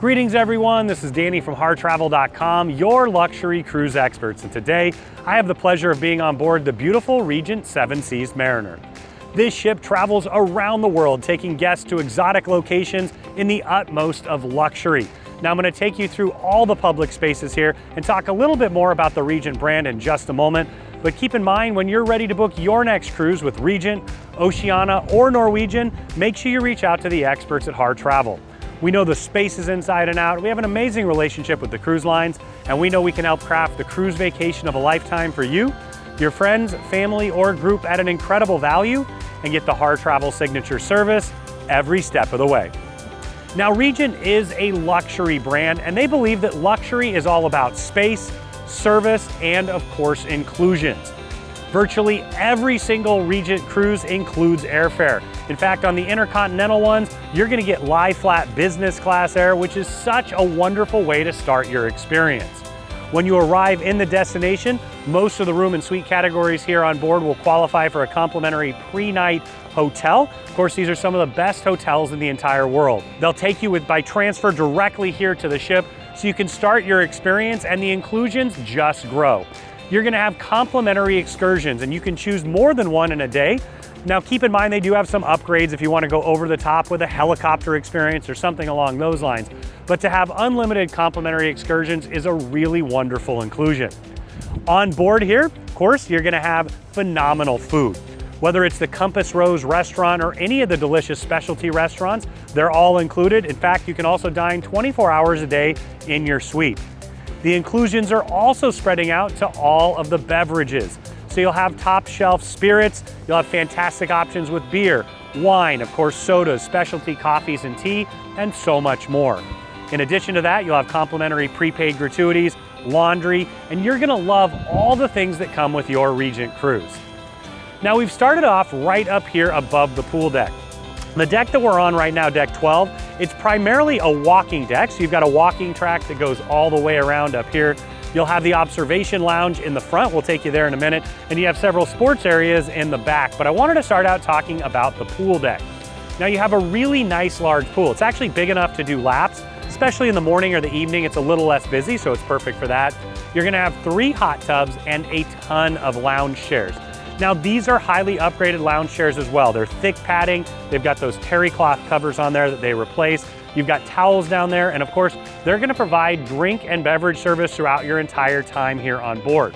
Greetings everyone, this is Danny from harrtravel.com, your luxury cruise experts, and today I have the pleasure of being on board the beautiful Regent Seven Seas Mariner. This ship travels around the world, taking guests to exotic locations in the utmost of luxury. Now I'm going to take you through all the public spaces here and talk a little bit more about the Regent brand in just a moment. But keep in mind, when you're ready to book your next cruise with Regent, Oceania, or Norwegian, make sure you reach out to the experts at Harr Travel. We know the spaces inside and out. We have an amazing relationship with the cruise lines, and we know we can help craft the cruise vacation of a lifetime for you, your friends, family, or group at an incredible value, and get the Harr Travel signature service every step of the way. Now, Regent is a luxury brand, and they believe that luxury is all about space, service, and of course, inclusions. Virtually every single Regent cruise includes airfare. In fact, on the intercontinental ones, you're gonna get lie flat business class air, which is such a wonderful way to start your experience. When you arrive in the destination, most of the room and suite categories here on board will qualify for a complimentary pre-night hotel. Of course, these are some of the best hotels in the entire world. They'll take you by transfer directly here to the ship so you can start your experience, and the inclusions just grow. You're gonna have complimentary excursions, and you can choose more than one in a day. Now keep in mind, they do have some upgrades if you wanna go over the top with a helicopter experience or something along those lines. But to have unlimited complimentary excursions is a really wonderful inclusion. On board here, of course, you're gonna have phenomenal food. Whether it's the Compass Rose restaurant or any of the delicious specialty restaurants, they're all included. In fact, you can also dine 24 hours a day in your suite. The inclusions are also spreading out to all of the beverages. So you'll have top shelf spirits, you'll have fantastic options with beer, wine, of course sodas, specialty coffees and tea, and so much more. In addition to that, you'll have complimentary prepaid gratuities, laundry, and you're gonna love all the things that come with your Regent cruise. Now we've started off right up here above the pool deck. The deck that we're on right now, deck 12, it's primarily a walking deck. So you've got a walking track that goes all the way around up here. You'll have the observation lounge in the front. We'll take you there in a minute. And you have several sports areas in the back. But I wanted to start out talking about the pool deck. Now you have a really nice large pool. It's actually big enough to do laps, especially in the morning or the evening. It's a little less busy, so it's perfect for that. You're gonna have 3 hot tubs and a ton of lounge chairs. Now these are highly upgraded lounge chairs as well. They're thick padding. They've got those terry cloth covers on there that they replace. You've got towels down there, and of course, they're gonna provide drink and beverage service throughout your entire time here on board.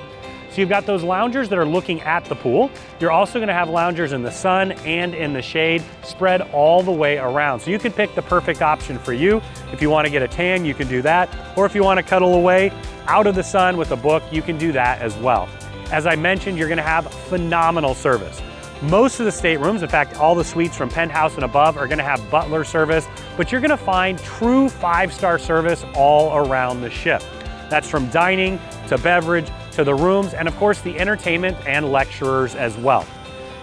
So you've got those loungers that are looking at the pool. You're also gonna have loungers in the sun and in the shade, spread all the way around. So you can pick the perfect option for you. If you wanna get a tan, you can do that. Or if you wanna cuddle away out of the sun with a book, you can do that as well. As I mentioned, you're gonna have phenomenal service. Most of the staterooms, in fact, all the suites from penthouse and above are gonna have butler service, but you're gonna find true 5-star service all around the ship. That's from dining to beverage to the rooms, and of course the entertainment and lecturers as well.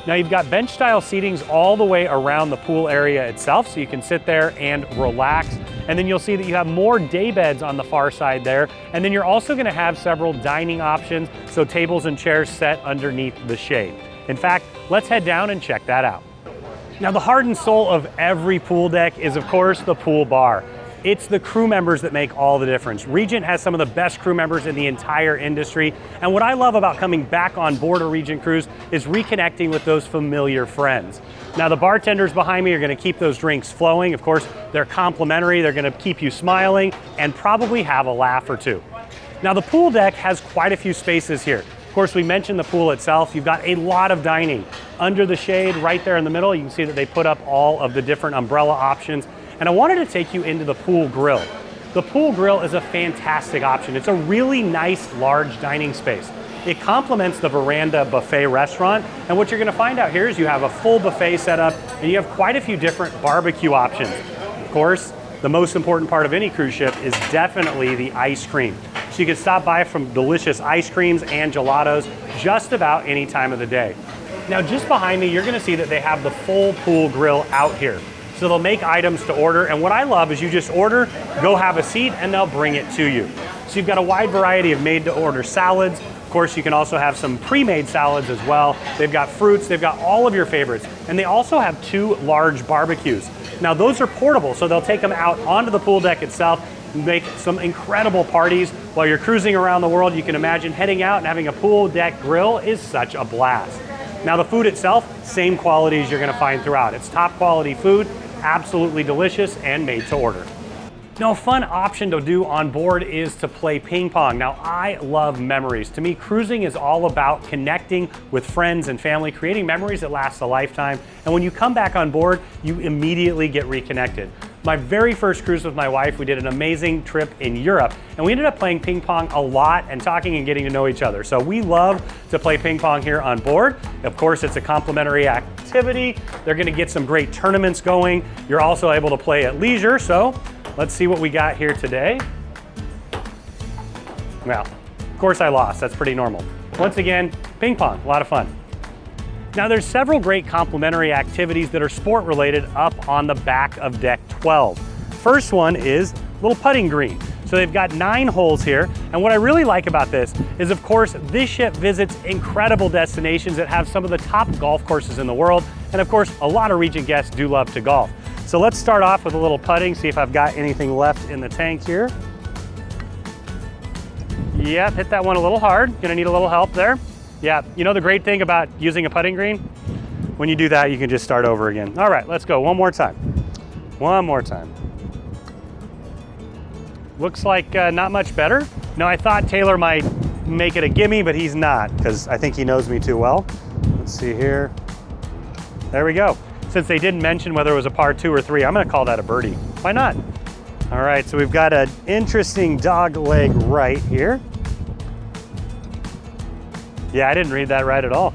Now you've got bench style seatings all the way around the pool area itself, so you can sit there and relax. And then you'll see that you have more day beds on the far side there. And then you're also gonna have several dining options, so tables and chairs set underneath the shade. In fact, let's head down and check that out. Now the heart and soul of every pool deck is of course the pool bar. It's the crew members that make all the difference. Regent has some of the best crew members in the entire industry. And what I love about coming back on board a Regent cruise is reconnecting with those familiar friends. Now the bartenders behind me are gonna keep those drinks flowing. Of course, they're complimentary. They're gonna keep you smiling and probably have a laugh or two. Now the pool deck has quite a few spaces here. Of course, we mentioned the pool itself. You've got a lot of dining. Under the shade, right there in the middle, you can see that they put up all of the different umbrella options. And I wanted to take you into the pool grill. The pool grill is a fantastic option. It's a really nice, large dining space. It complements the Veranda buffet restaurant. And what you're gonna find out here is you have a full buffet set up, and you have quite a few different barbecue options. Of course, the most important part of any cruise ship is definitely the ice cream. So you can stop by from delicious ice creams and gelatos just about any time of the day. Now just behind me, you're gonna see that they have the full pool grill out here. So they'll make items to order, and what I love is you just order, go have a seat, and they'll bring it to you. So you've got a wide variety of made-to-order salads. Of course, you can also have some pre-made salads as well. They've got fruits, they've got all of your favorites, and they also have 2 large barbecues. Now those are portable, so they'll take them out onto the pool deck itself, make some incredible parties while you're cruising around the world. You can imagine heading out and having a pool deck grill is such a blast. Now the food itself, same qualities you're gonna find throughout. It's top quality food, absolutely delicious and made to order. Now, a fun option to do on board is to play ping pong. Now, I love memories. To me, cruising is all about connecting with friends and family, creating memories that last a lifetime. And when you come back on board, you immediately get reconnected. My very first cruise with my wife, we did an amazing trip in Europe, and we ended up playing ping pong a lot and talking and getting to know each other. So we love to play ping pong here on board. Of course, it's a complimentary activity. They're gonna get some great tournaments going. You're also able to play at leisure, so let's see what we got here today. Well, of course I lost, that's pretty normal. Once again, ping pong, a lot of fun. Now there's several great complimentary activities that are sport related up on the back of deck 12. First one is little putting green. So they've got 9 holes here, and what I really like about this is, of course, this ship visits incredible destinations that have some of the top golf courses in the world, and of course, a lot of Regent guests do love to golf. So let's start off with a little putting, see if I've got anything left in the tank here. Yep, hit that one a little hard. Gonna need a little help there. Yeah, you know the great thing about using a putting green? When you do that, you can just start over again. All right, let's go one more time. One more time. Looks like not much better. No, I thought Taylor might make it a gimme, but he's not, because I think he knows me too well. Let's see here. There we go. Since they didn't mention whether it was a par 2 or 3, I'm gonna call that a birdie. Why not? All right, so we've got an interesting dog leg right here. Yeah, I didn't read that right at all.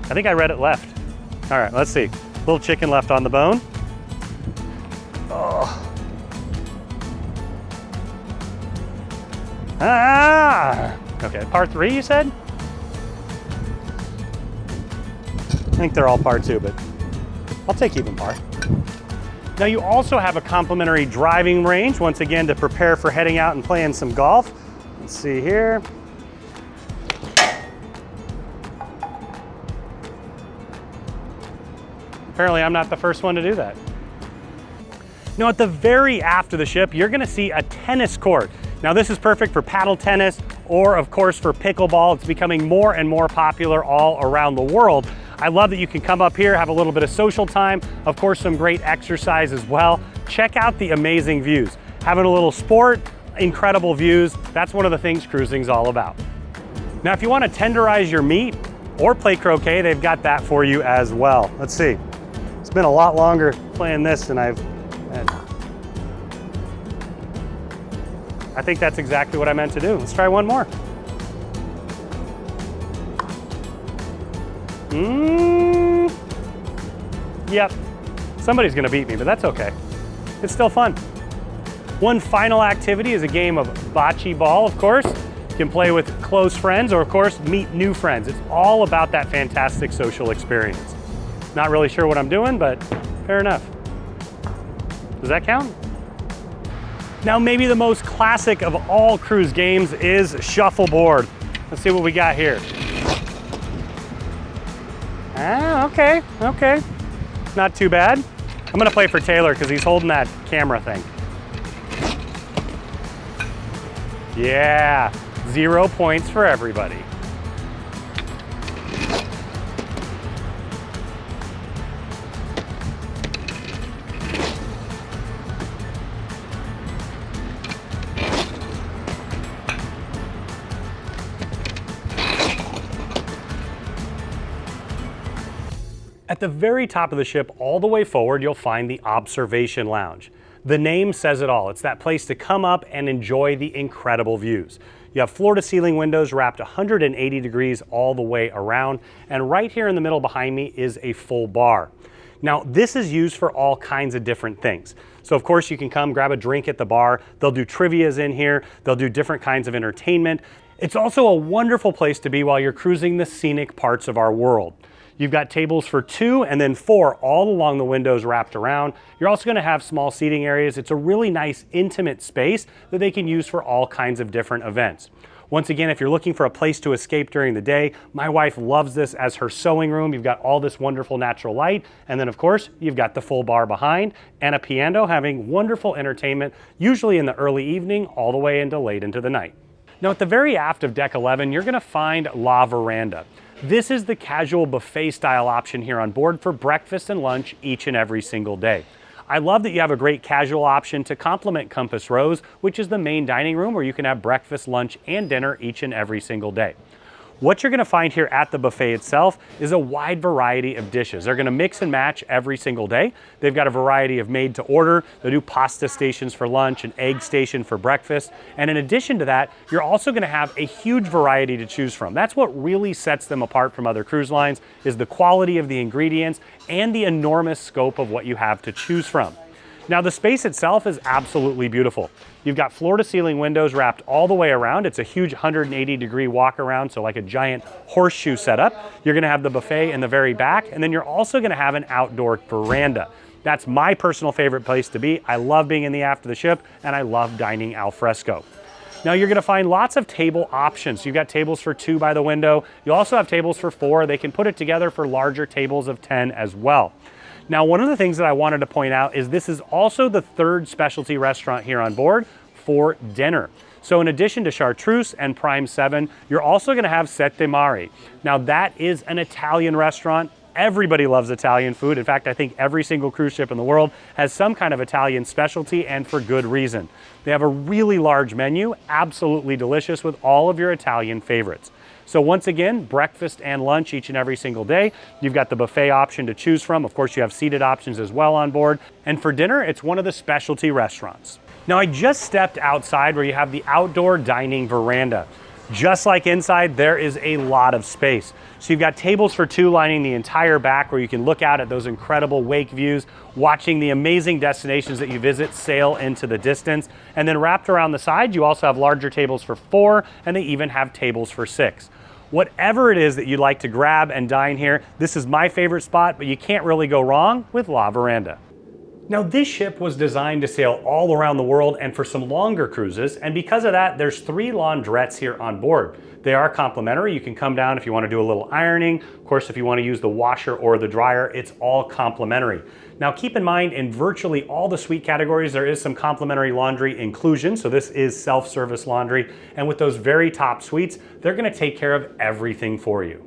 I think I read it left. All right, let's see. Little chicken left on the bone. Oh. Ah! Okay, par 3 you said? I think they're all par 2, but I'll take even par. Now you also have a complimentary driving range, once again, to prepare for heading out and playing some golf. Let's see here. Apparently I'm not the first one to do that. Now at the very aft of the ship, you're gonna see a tennis court. Now this is perfect for paddle tennis or of course for pickleball. It's becoming more and more popular all around the world. I love that you can come up here, have a little bit of social time, of course some great exercise as well. Check out the amazing views. Having a little sport, incredible views, that's one of the things cruising's all about. Now if you want to tenderize your meat or play croquet, they've got that for you as well. Let's see. It's been a lot longer playing this than I've had. I think that's exactly what I meant to do. Let's try one more. Yep, somebody's gonna beat me, but that's okay. It's still fun. One final activity is a game of bocce ball, of course. You can play with close friends or of course meet new friends. It's all about that fantastic social experience. Not really sure what I'm doing, but fair enough. Does that count? Now maybe the most classic of all cruise games is shuffleboard. Let's see what we got here. Ah, okay, okay. Not too bad. I'm gonna play for Taylor because he's holding that camera thing. Yeah, 0 points for everybody. At the very top of the ship, all the way forward, you'll find the observation lounge. The name says it all. It's that place to come up and enjoy the incredible views. You have floor-to-ceiling windows wrapped 180 degrees all the way around, and right here in the middle behind me is a full bar. Now, this is used for all kinds of different things. So of course you can come grab a drink at the bar. They'll do trivias in here. They'll do different kinds of entertainment. It's also a wonderful place to be while you're cruising the scenic parts of our world. You've got tables for 2 and then 4 all along the windows wrapped around. You're also gonna have small seating areas. It's a really nice intimate space that they can use for all kinds of different events. Once again, if you're looking for a place to escape during the day, my wife loves this as her sewing room. You've got all this wonderful natural light, and then of course, you've got the full bar behind and a piano having wonderful entertainment, usually in the early evening all the way into late into the night. Now at the very aft of deck 11, you're gonna find La Veranda. This is the casual buffet style option here on board for breakfast and lunch each and every single day. I love that you have a great casual option to complement Compass Rose, which is the main dining room where you can have breakfast, lunch, and dinner each and every single day. What you're gonna find here at the buffet itself is a wide variety of dishes. They're gonna mix and match every single day. They've got a variety of made to order. They do pasta stations for lunch, an egg station for breakfast. And in addition to that, you're also gonna have a huge variety to choose from. That's what really sets them apart from other cruise lines, is the quality of the ingredients and the enormous scope of what you have to choose from. Now the space itself is absolutely beautiful. You've got floor to ceiling windows wrapped all the way around. It's a huge 180-degree walk around, so like a giant horseshoe setup. You're gonna have the buffet in the very back, and then you're also gonna have an outdoor veranda. That's my personal favorite place to be. I love being in the aft of the ship, and I love dining al fresco. Now you're gonna find lots of table options. You've got tables for 2 by the window. You also have tables for 4. They can put it together for larger tables of 10 as well. Now, one of the things that I wanted to point out is this is also the 3rd specialty restaurant here on board for dinner. So in addition to Chartreuse and Prime 7, you're also gonna have Sette Mari. Now that is an Italian restaurant. Everybody loves Italian food. In fact, I think every single cruise ship in the world has some kind of Italian specialty, and for good reason. They have a really large menu, absolutely delicious, with all of your Italian favorites. So once again, breakfast and lunch each and every single day. You've got the buffet option to choose from. Of course, you have seated options as well on board. And for dinner, it's one of the specialty restaurants. Now, I just stepped outside where you have the outdoor dining veranda. Just like inside, there is a lot of space. So you've got tables for 2 lining the entire back where you can look out at those incredible wake views, watching the amazing destinations that you visit sail into the distance. And then wrapped around the side, you also have larger tables for 4, and they even have tables for 6. Whatever it is that you'd like to grab and dine here, this is my favorite spot, but you can't really go wrong with La Veranda. Now this ship was designed to sail all around the world and for some longer cruises, and because of that, there's 3 launderettes here on board. They are complimentary. You can come down if you want to do a little ironing. Of course, if you want to use the washer or the dryer, it's all complimentary. Now keep in mind, in virtually all the suite categories, there is some complimentary laundry inclusion. So this is self-service laundry. And with those very top suites, they're going to take care of everything for you.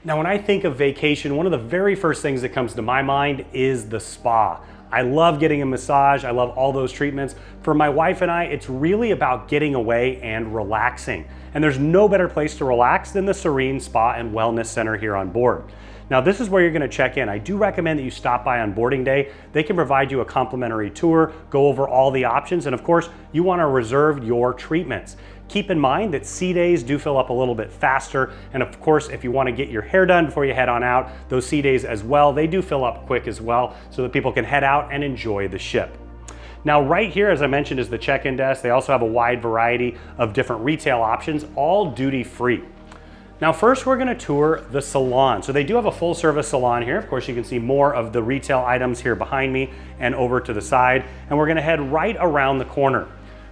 Now, when I think of vacation, one of the very first things that comes to my mind is the spa. I love getting a massage. I love all those treatments. For my wife and I, it's really about getting away and relaxing. And there's no better place to relax than the Serene Spa and Wellness Center here on board. Now, this is where you're gonna check in. I do recommend that you stop by on boarding day. They can provide you a complimentary tour, go over all the options, and of course, you wanna reserve your treatments. Keep in mind that sea days do fill up a little bit faster, and of course, if you wanna get your hair done before you head on out, those sea days as well, they do fill up quick as well, so that people can head out and enjoy the ship. Now right here, as I mentioned, is the check-in desk. They also have a wide variety of different retail options, all duty-free. Now first we're gonna tour the salon. So they do have a full service salon here. Of course you can see more of the retail items here behind me and over to the side. And we're gonna head right around the corner.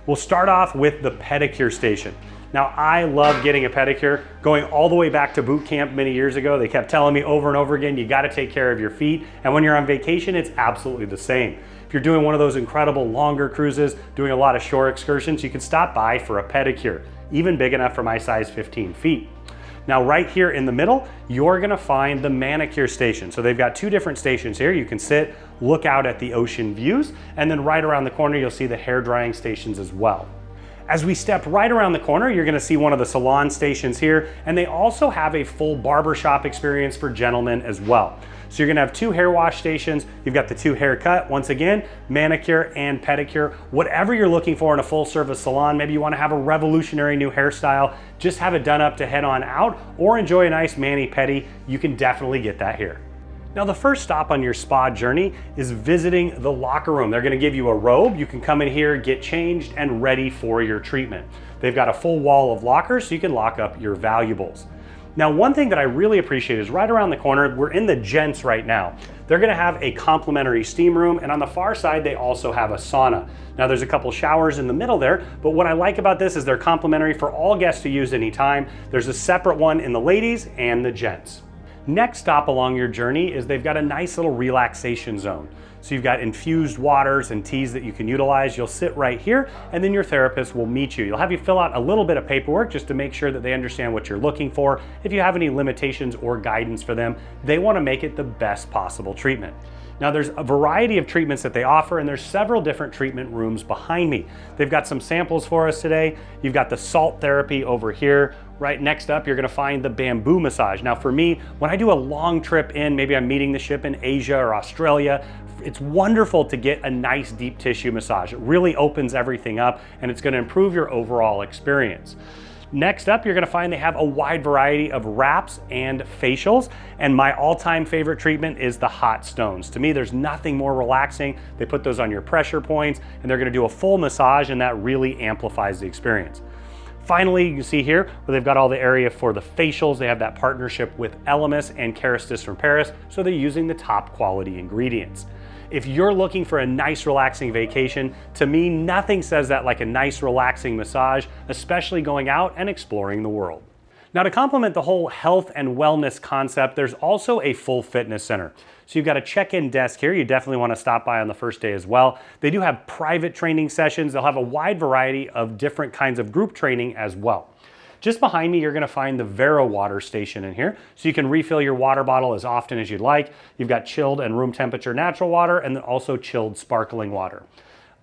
We'll start off with the pedicure station. Now I love getting a pedicure. Going all the way back to boot camp many years ago, they kept telling me over and over again, you gotta take care of your feet. And when you're on vacation, it's absolutely the same. If you're doing one of those incredible longer cruises, doing a lot of shore excursions, you can stop by for a pedicure, even big enough for my size 15 feet. Now right here in the middle, you're gonna find the manicure station. So they've got 2 different stations here. You can sit, look out at the ocean views, and then right around the corner, you'll see the hair drying stations as well. As we step right around the corner, you're gonna see one of the salon stations here, and they also have a full barbershop experience for gentlemen as well. So you're gonna have 2 hair wash stations. You've got the 2 haircut, once again, manicure and pedicure. Whatever you're looking for in a full service salon, maybe you wanna have a revolutionary new hairstyle, just have it done up to head on out, or enjoy a nice mani-pedi, you can definitely get that here. Now the first stop on your spa journey is visiting the locker room. They're gonna give you a robe. You can come in here, get changed, and ready for your treatment. They've got a full wall of lockers so you can lock up your valuables. Now, one thing that I really appreciate is right around the corner, we're in the gents right now. They're gonna have a complimentary steam room, and on the far side, they also have a sauna. Now, there's a couple showers in the middle there, but what I like about this is they're complimentary for all guests to use anytime. There's a separate one in the ladies and the gents. Next stop along your journey is they've got a nice little relaxation zone. So you've got infused waters and teas that you can utilize. You'll sit right here, and then your therapist will meet you. You'll have you fill out a little bit of paperwork just to make sure that they understand what you're looking for. If you have any limitations or guidance for them, they want to make it the best possible treatment. Now, there's a variety of treatments that they offer, and there's several different treatment rooms behind me. They've got some samples for us today. You've got the salt therapy over here. Right next up, you're gonna find the bamboo massage. Now, for me, when I do a long trip in, maybe I'm meeting the ship in Asia or Australia, it's wonderful to get a nice deep tissue massage. It really opens everything up, and it's gonna improve your overall experience. Next up, you're gonna find they have a wide variety of wraps and facials, and my all-time favorite treatment is the hot stones. To me, there's nothing more relaxing. They put those on your pressure points, and they're gonna do a full massage, and that really amplifies the experience. Finally, you can see here where they've got all the area for the facials. They have that partnership with Elemis and Chartreuse from Paris, so they're using the top quality ingredients. If you're looking for a nice relaxing vacation, to me, nothing says that like a nice relaxing massage, especially going out and exploring the world. Now, to complement the whole health and wellness concept, there's also a full fitness center. So you've got a check-in desk here. You definitely want to stop by on the first day as well. They do have private training sessions. They'll have a wide variety of different kinds of group training as well. Just behind me, you're gonna find the Vero water station in here. So you can refill your water bottle as often as you'd like. You've got chilled and room temperature natural water, and then also chilled sparkling water.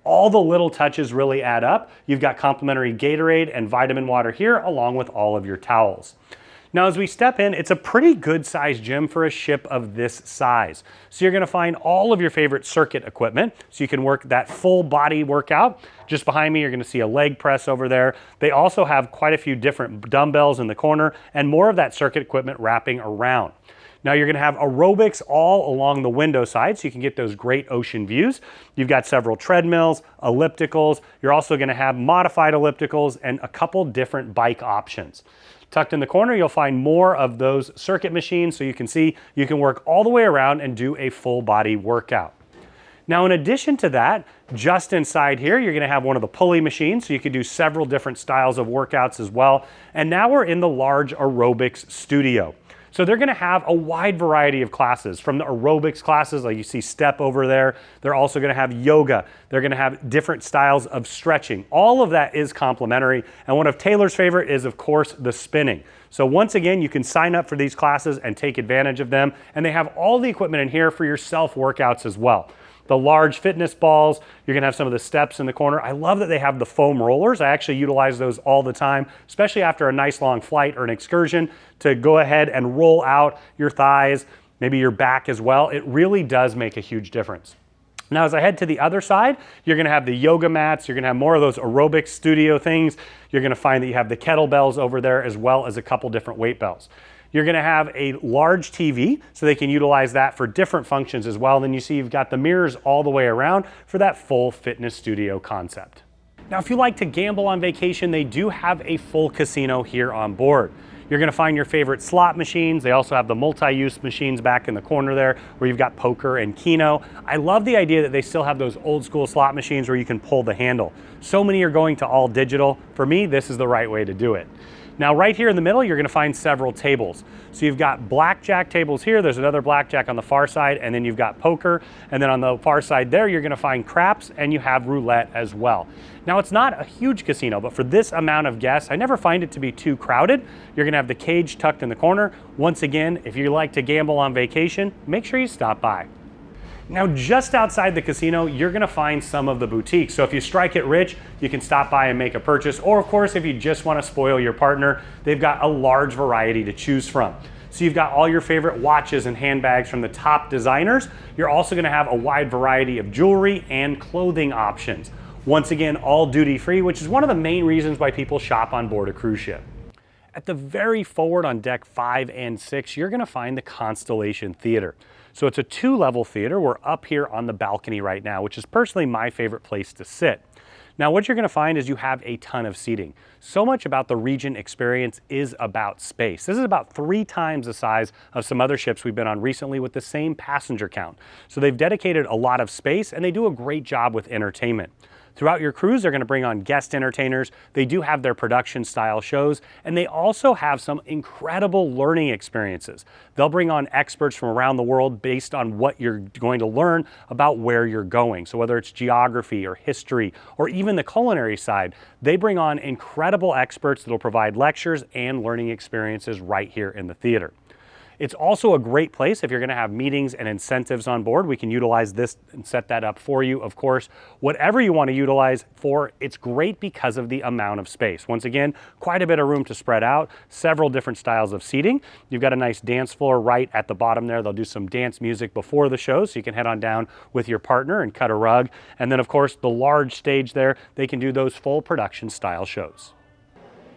All the little touches really add up. You've got complimentary Gatorade and vitamin water here, along with all of your towels. Now, as we step in, it's a pretty good sized gym for a ship of this size. So you're gonna find all of your favorite circuit equipment, so you can work that full body workout. Just behind me, you're gonna see a leg press over there. They also have quite a few different dumbbells in the corner and more of that circuit equipment wrapping around. Now, you're gonna have aerobics all along the window side, so you can get those great ocean views. You've got several treadmills, ellipticals. You're also gonna have modified ellipticals and a couple different bike options. Tucked in the corner, you'll find more of those circuit machines, so you can see you can work all the way around and do a full body workout. Now, in addition to that, just inside here, you're gonna have one of the pulley machines, so you can do several different styles of workouts as well. And now we're in the large aerobics studio. So they're gonna have a wide variety of classes, from the aerobics classes, like you see step over there. They're also gonna have yoga. They're gonna have different styles of stretching. All of that is complimentary. And one of Taylor's favorite is, of course, the spinning. So once again, you can sign up for these classes and take advantage of them. And they have all the equipment in here for your self workouts as well. The large fitness balls, you're gonna have some of the steps in the corner. I love that they have the foam rollers. I actually utilize those all the time, especially after a nice long flight or an excursion, to go ahead and roll out your thighs, maybe your back as well. It really does make a huge difference. Now, as I head to the other side, you're gonna have the yoga mats, you're gonna have more of those aerobic studio things. You're gonna find that you have the kettlebells over there as well as a couple different weight belts. You're gonna have a large TV, so they can utilize that for different functions as well. Then you see you've got the mirrors all the way around for that full fitness studio concept. Now, if you like to gamble on vacation, they do have a full casino here on board. You're gonna find your favorite slot machines. They also have the multi-use machines back in the corner there where you've got poker and keno. I love the idea that they still have those old school slot machines where you can pull the handle. So many are going to all digital. For me, this is the right way to do it. Now, right here in the middle, you're gonna find several tables. So you've got blackjack tables here, there's another blackjack on the far side, and then you've got poker, and then on the far side there, you're gonna find craps, and you have roulette as well. Now, it's not a huge casino, but for this amount of guests, I never find it to be too crowded. You're gonna have the cage tucked in the corner. Once again, if you like to gamble on vacation, make sure you stop by. Now, just outside the casino, you're gonna find some of the boutiques. So if you strike it rich, you can stop by and make a purchase. Or of course, if you just wanna spoil your partner, they've got a large variety to choose from. So you've got all your favorite watches and handbags from the top designers. You're also gonna have a wide variety of jewelry and clothing options. Once again, all duty-free, which is one of the main reasons why people shop on board a cruise ship. At the very forward on deck 5 and 6, you're gonna find the Constellation Theater. So it's a 2-level theater. We're up here on the balcony right now, which is personally my favorite place to sit. Now, what you're gonna find is you have a ton of seating. So much about the Regent experience is about space. This is about 3 times the size of some other ships we've been on recently with the same passenger count. So they've dedicated a lot of space and they do a great job with entertainment. Throughout your cruise, they're going to bring on guest entertainers. They do have their production style shows, and they also have some incredible learning experiences. They'll bring on experts from around the world based on what you're going to learn about where you're going. So whether it's geography or history or even the culinary side, they bring on incredible experts that will provide lectures and learning experiences right here in the theater. It's also a great place if you're going to have meetings and incentives on board. We can utilize this and set that up for you, of course. Whatever you want to utilize for, it's great because of the amount of space. Once again, quite a bit of room to spread out, several different styles of seating. You've got a nice dance floor right at the bottom there. They'll do some dance music before the show, so you can head on down with your partner and cut a rug. And then, of course, the large stage there, they can do those full production style shows.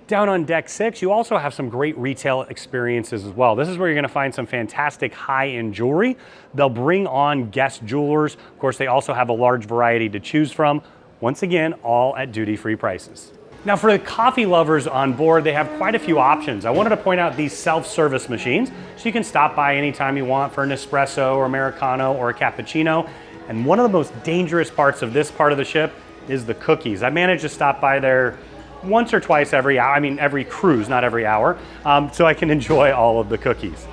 Down on deck 6, you also have some great retail experiences as well. This is where you're going to find some fantastic high-end jewelry. They'll bring on guest jewelers. Of course, they also have a large variety to choose from. Once again, all at duty-free prices. Now, for the coffee lovers on board, they have quite a few options. I wanted to point out these self-service machines, so you can stop by anytime you want for an espresso or Americano or a cappuccino. And one of the most dangerous parts of this part of the ship is the cookies. I managed to stop by there once or twice every hour, every cruise, not every hour, so I can enjoy all of the cookies.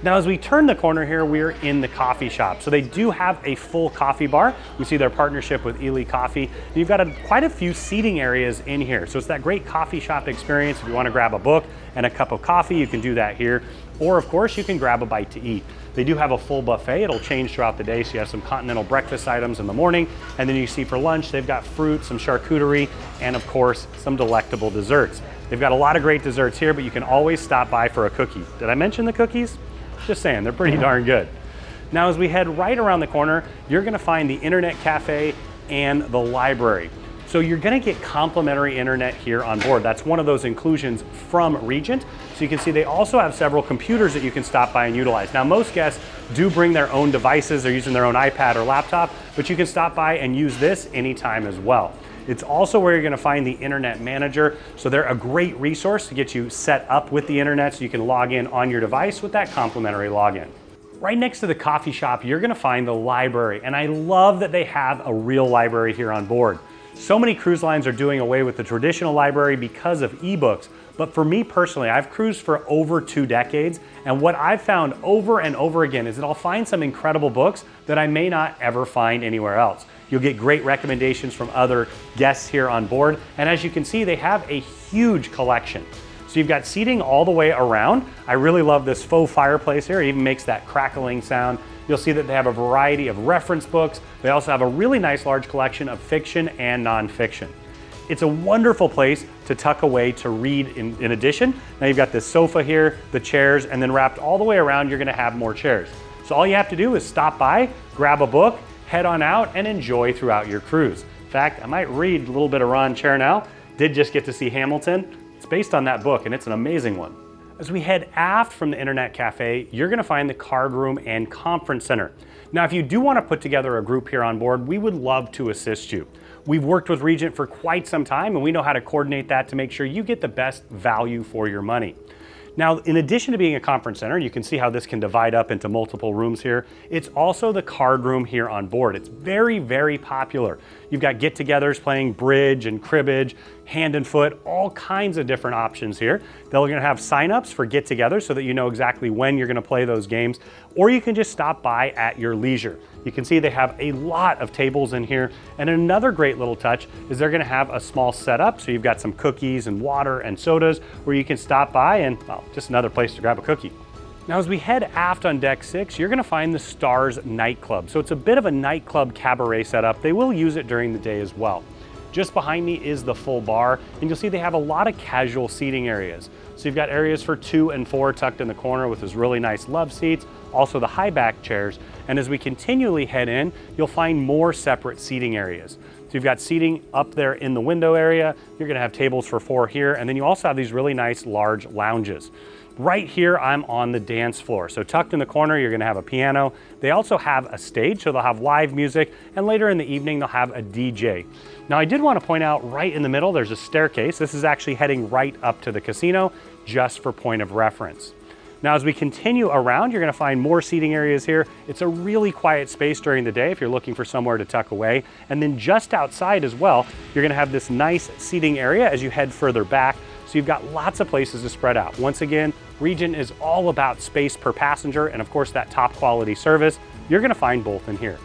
Now, as we turn the corner here, we're in the coffee shop. So they do have a full coffee bar. You see their partnership with Ely Coffee. You've got quite a few seating areas in here. So it's that great coffee shop experience. If you want to grab a book and a cup of coffee, you can do that here. Or of course, you can grab a bite to eat. They do have a full buffet. It'll change throughout the day. So you have some continental breakfast items in the morning. And then you see for lunch, they've got fruit, some charcuterie, and of course, some delectable desserts. They've got a lot of great desserts here, but you can always stop by for a cookie. Did I mention the cookies? Just saying, they're pretty darn good. Now, as we head right around the corner, you're gonna find the internet cafe and the library. So you're gonna get complimentary internet here on board. That's one of those inclusions from Regent. So you can see they also have several computers that you can stop by and utilize. Now, most guests do bring their own devices. They're using their own iPad or laptop, but you can stop by and use this anytime as well. It's also where you're going to find the internet manager. So they're a great resource to get you set up with the internet so you can log in on your device with that complimentary login. Right next to the coffee shop, you're going to find the library. And I love that they have a real library here on board. So many cruise lines are doing away with the traditional library because of ebooks. But for me personally, I've cruised for over 2 decades, and what I've found over and over again is that I'll find some incredible books that I may not ever find anywhere else. You'll get great recommendations from other guests here on board, and as you can see, they have a huge collection. So you've got seating all the way around. I really love this faux fireplace here. It even makes that crackling sound. You'll see that they have a variety of reference books. They also have a really nice large collection of fiction and nonfiction. It's a wonderful place to tuck away to read in addition. Now you've got this sofa here, the chairs, and then wrapped all the way around, you're gonna have more chairs. So all you have to do is stop by, grab a book, head on out, and enjoy throughout your cruise. In fact, I might read a little bit of Ron Chernow. Did just get to see Hamilton. It's based on that book, and it's an amazing one. As we head aft from the Internet Cafe, you're gonna find the card room and conference center. Now, if you do wanna put together a group here on board, we would love to assist you. We've worked with Regent for quite some time, and we know how to coordinate that to make sure you get the best value for your money. Now, in addition to being a conference center, you can see how this can divide up into multiple rooms here. It's also the card room here on board. It's very, very popular. You've got get-togethers playing bridge and cribbage, hand and foot, all kinds of different options here. They're gonna have sign-ups for get-togethers so that you know exactly when you're gonna play those games, or you can just stop by at your leisure. You can see they have a lot of tables in here. And another great little touch is they're gonna have a small setup. So you've got some cookies and water and sodas where you can stop by and, well, just another place to grab a cookie. Now, as we head aft on deck 6, you're gonna find the Stars nightclub. So it's a bit of a nightclub cabaret setup. They will use it during the day as well. Just behind me is the full bar, and you'll see they have a lot of casual seating areas. So you've got areas for 2 and 4 tucked in the corner with those really nice love seats, also the high back chairs. And as we continually head in, you'll find more separate seating areas. So you've got seating up there in the window area. You're gonna have tables for 4 here, and then you also have these really nice large lounges. Right here, I'm on the dance floor. So tucked in the corner, you're gonna have a piano. They also have a stage, so they'll have live music, and later in the evening, they'll have a DJ. Now, I did want to point out right in the middle, there's a staircase. This is actually heading right up to the casino, just for point of reference. Now, as we continue around, you're gonna find more seating areas here. It's a really quiet space during the day if you're looking for somewhere to tuck away. And then just outside as well, you're gonna have this nice seating area as you head further back. So you've got lots of places to spread out. Once again, Regent is all about space per passenger and of course that top quality service. You're gonna find both in here.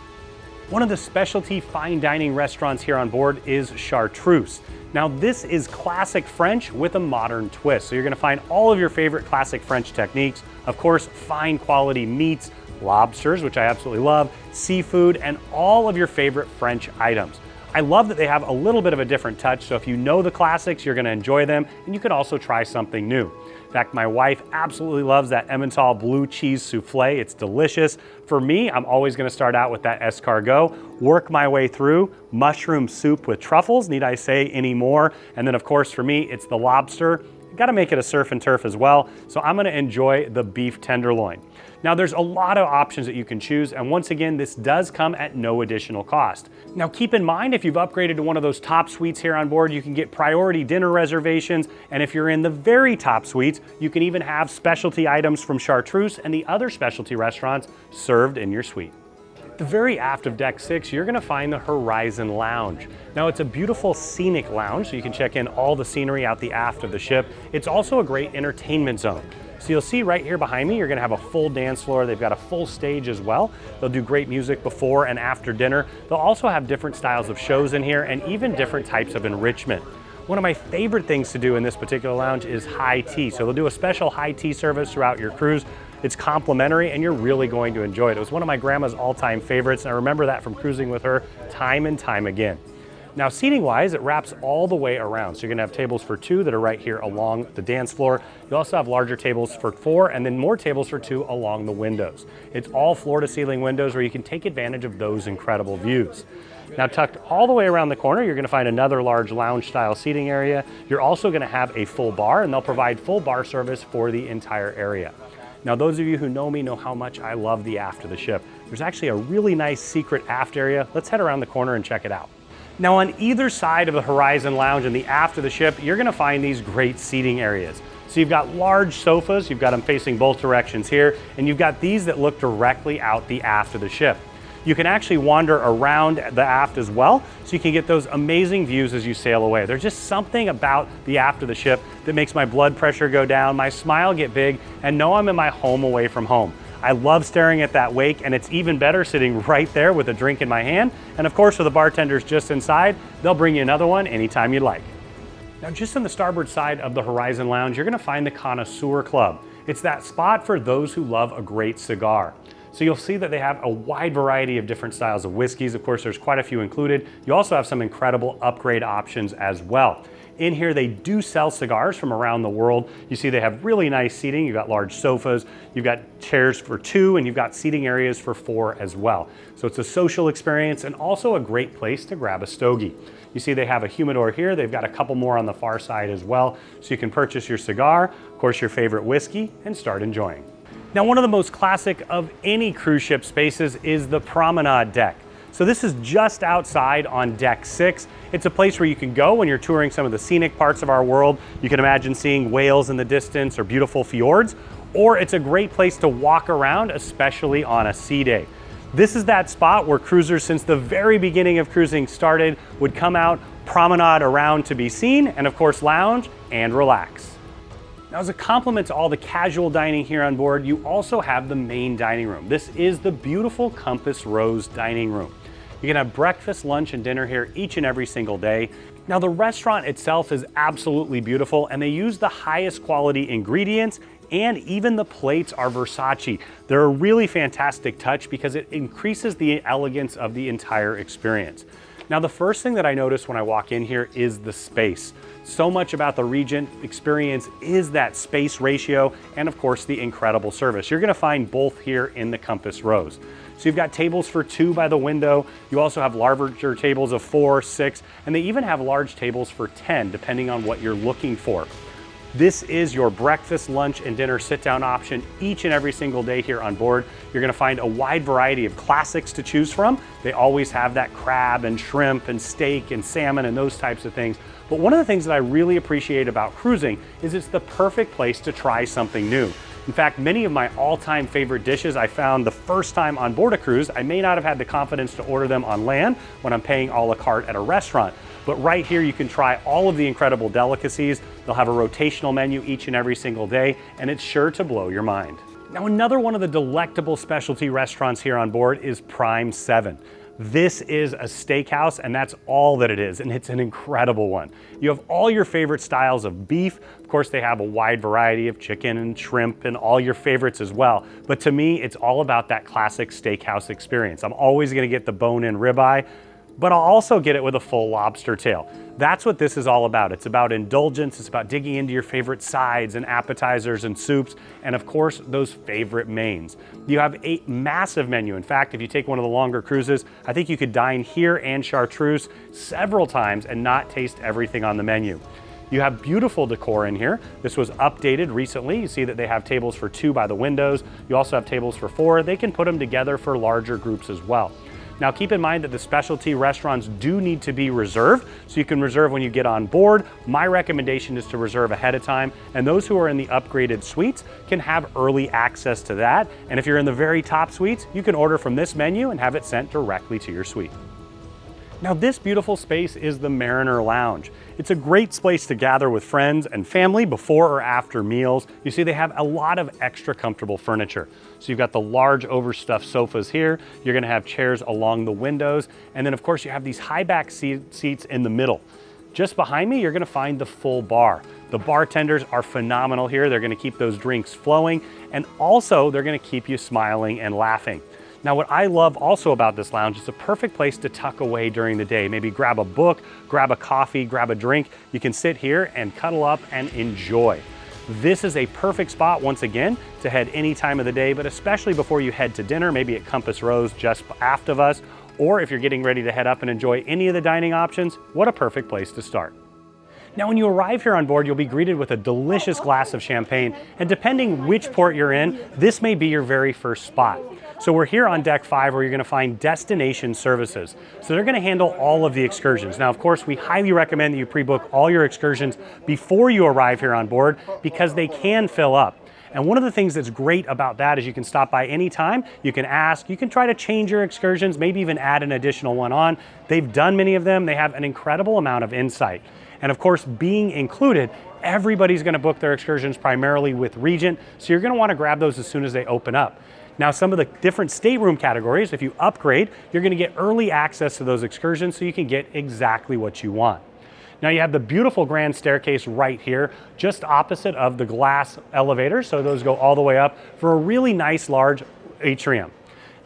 One of the specialty fine dining restaurants here on board is Chartreuse. Now this is classic French with a modern twist. So you're gonna find all of your favorite classic French techniques. Of course, fine quality meats, lobsters, which I absolutely love, seafood, and all of your favorite French items. I love that they have a little bit of a different touch, so if you know the classics, you're gonna enjoy them, and you can also try something new. In fact, my wife absolutely loves that Emmental blue cheese souffle. It's delicious. For me, I'm always gonna start out with that escargot, work my way through mushroom soup with truffles, need I say any more? And then of course, for me, it's the lobster. Gotta make it a surf and turf as well, so I'm gonna enjoy the beef tenderloin. Now there's a lot of options that you can choose, and once again, this does come at no additional cost. Now keep in mind, if you've upgraded to one of those top suites here on board, you can get priority dinner reservations, and if you're in the very top suites, you can even have specialty items from Chartreuse and the other specialty restaurants served in your suite. The very aft of Deck 6, you're gonna find the Horizon Lounge. Now it's a beautiful scenic lounge, so you can check in all the scenery out the aft of the ship. It's also a great entertainment zone. So you'll see right here behind me, you're gonna have a full dance floor. They've got a full stage as well. They'll do great music before and after dinner. They'll also have different styles of shows in here and even different types of enrichment. One of my favorite things to do in this particular lounge is high tea. So they'll do a special high tea service throughout your cruise. It's complimentary and you're really going to enjoy it. It was one of my grandma's all-time favorites, and I remember that from cruising with her time and time again. Now seating wise, it wraps all the way around. So you're gonna have tables for two that are right here along the dance floor. You also have larger tables for four and then more tables for two along the windows. It's all floor to ceiling windows where you can take advantage of those incredible views. Now tucked all the way around the corner, you're gonna find another large lounge style seating area. You're also gonna have a full bar, and they'll provide full bar service for the entire area. Now those of you who know me know how much I love the aft of the ship. There's actually a really nice secret aft area. Let's head around the corner and check it out. Now on either side of the Horizon Lounge and the aft of the ship, you're gonna find these great seating areas. So you've got large sofas, you've got them facing both directions here, and you've got these that look directly out the aft of the ship. You can actually wander around the aft as well, so you can get those amazing views as you sail away. There's just something about the aft of the ship that makes my blood pressure go down, my smile get big, and know I'm in my home away from home. I love staring at that wake, and it's even better sitting right there with a drink in my hand. And of course, with the bartenders just inside, they'll bring you another one anytime you'd like. Now, just on the starboard side of the Horizon Lounge, you're gonna find the Connoisseur Club. It's that spot for those who love a great cigar. So you'll see that they have a wide variety of different styles of whiskeys. Of course, there's quite a few included. You also have some incredible upgrade options as well. In here, they do sell cigars from around the world. You see they have really nice seating. You've got large sofas, you've got chairs for two, and you've got seating areas for four as well. So it's a social experience and also a great place to grab a stogie. You see they have a humidor here. They've got a couple more on the far side as well. So you can purchase your cigar, of course your favorite whiskey, and start enjoying. Now, one of the most classic of any cruise ship spaces is the Promenade deck. So this is just outside on Deck 6. It's a place where you can go when you're touring some of the scenic parts of our world. You can imagine seeing whales in the distance or beautiful fjords, or it's a great place to walk around, especially on a sea day. This is that spot where cruisers since the very beginning of cruising started would come out, promenade around to be seen, and of course lounge and relax. Now, as a compliment to all the casual dining here on board, you also have the main dining room. This is the beautiful Compass Rose dining room. You can have breakfast, lunch, and dinner here each and every single day. Now, the restaurant itself is absolutely beautiful, and they use the highest quality ingredients, and even the plates are Versace. They're a really fantastic touch because it increases the elegance of the entire experience. Now, the first thing that I notice when I walk in here is the space. So much about the Regent experience is that space ratio and of course the incredible service. You're gonna find both here in the Compass Rose. So you've got tables for two by the window. You also have larger tables of 4, 6, and they even have large tables for 10, depending on what you're looking for. This is your breakfast, lunch, and dinner sit-down option each and every single day here on board. You're gonna find a wide variety of classics to choose from. They always have that crab and shrimp and steak and salmon and those types of things. But one of the things that I really appreciate about cruising is it's the perfect place to try something new. In fact, many of my all-time favorite dishes I found the first time on board a cruise. I may not have had the confidence to order them on land when I'm paying a la carte at a restaurant. But right here you can try all of the incredible delicacies. They'll have a rotational menu each and every single day, and it's sure to blow your mind. Now, another one of the delectable specialty restaurants here on board is Prime 7. This is a steakhouse, and that's all that it is, and it's an incredible one. You have all your favorite styles of beef. Of course, they have a wide variety of chicken and shrimp and all your favorites as well. But to me, it's all about that classic steakhouse experience. I'm always gonna get the bone-in ribeye, but I'll also get it with a full lobster tail. That's what this is all about. It's about indulgence. It's about digging into your favorite sides and appetizers and soups, and of course, those favorite mains. You have a massive menu. In fact, if you take one of the longer cruises, I think you could dine here and Chartreuse several times and not taste everything on the menu. You have beautiful decor in here. This was updated recently. You see that they have tables for 2 by the windows. You also have tables for 4. They can put them together for larger groups as well. Now keep in mind that the specialty restaurants do need to be reserved, so you can reserve when you get on board. My recommendation is to reserve ahead of time, and those who are in the upgraded suites can have early access to that. And if you're in the very top suites, you can order from this menu and have it sent directly to your suite. Now this beautiful space is the Mariner Lounge. It's a great place to gather with friends and family before or after meals. You see they have a lot of extra comfortable furniture. So you've got the large overstuffed sofas here. You're gonna have chairs along the windows. And then of course you have these high back seats in the middle. Just behind me, you're gonna find the full bar. The bartenders are phenomenal here. They're gonna keep those drinks flowing, and also they're gonna keep you smiling and laughing. Now, what I love also about this lounge, it's a perfect place to tuck away during the day. Maybe grab a book, grab a coffee, grab a drink. You can sit here and cuddle up and enjoy. This is a perfect spot, once again, to head any time of the day, but especially before you head to dinner, maybe at Compass Rose just aft of us, or if you're getting ready to head up and enjoy any of the dining options, what a perfect place to start. Now, when you arrive here on board, you'll be greeted with a delicious glass of champagne, and depending which port you're in, this may be your very first spot. So we're here on deck 5, where you're gonna find destination services. So they're gonna handle all of the excursions. Now, of course, we highly recommend that you pre-book all your excursions before you arrive here on board, because they can fill up. And one of the things that's great about that is you can stop by anytime, you can ask, you can try to change your excursions, maybe even add an additional one on. They've done many of them. They have an incredible amount of insight. And of course, being included, everybody's gonna book their excursions primarily with Regent, so you're gonna wanna grab those as soon as they open up. Now, some of the different stateroom categories, if you upgrade, you're gonna get early access to those excursions so you can get exactly what you want. Now you have the beautiful grand staircase right here, just opposite of the glass elevator, so those go all the way up for a really nice large atrium.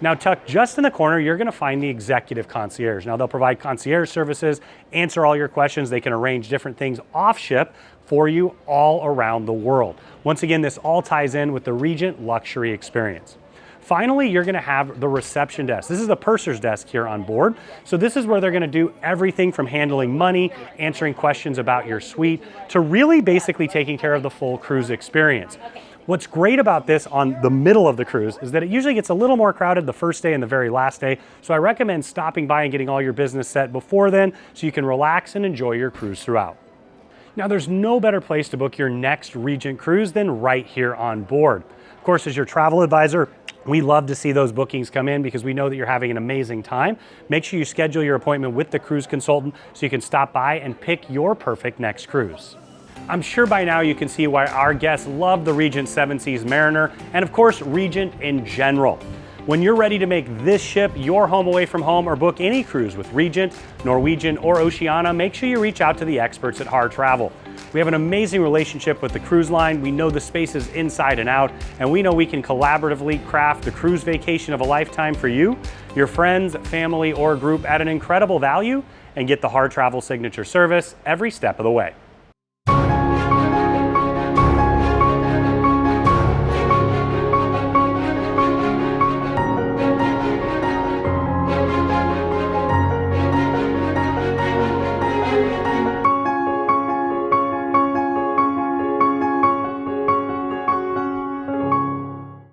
Now tucked just in the corner, you're gonna find the executive concierge. Now they'll provide concierge services, answer all your questions, they can arrange different things off ship for you all around the world. Once again, this all ties in with the Regent luxury experience. Finally, you're gonna have the reception desk. This is the purser's desk here on board. So this is where they're gonna do everything from handling money, answering questions about your suite, to really basically taking care of the full cruise experience. What's great about this on the middle of the cruise is that it usually gets a little more crowded the first day and the very last day. So I recommend stopping by and getting all your business set before then so you can relax and enjoy your cruise throughout. Now, there's no better place to book your next Regent cruise than right here on board. Of course, as your travel advisor, we love to see those bookings come in because we know that you're having an amazing time. Make sure you schedule your appointment with the cruise consultant so you can stop by and pick your perfect next cruise. I'm sure by now you can see why our guests love the Regent Seven Seas Mariner, and of course, Regent in general. When you're ready to make this ship your home away from home or book any cruise with Regent, Norwegian, or Oceania, make sure you reach out to the experts at Harr Travel. We have an amazing relationship with the cruise line. We know the spaces inside and out, and we know we can collaboratively craft the cruise vacation of a lifetime for you, your friends, family, or group at an incredible value, and get the Harr Travel signature service every step of the way.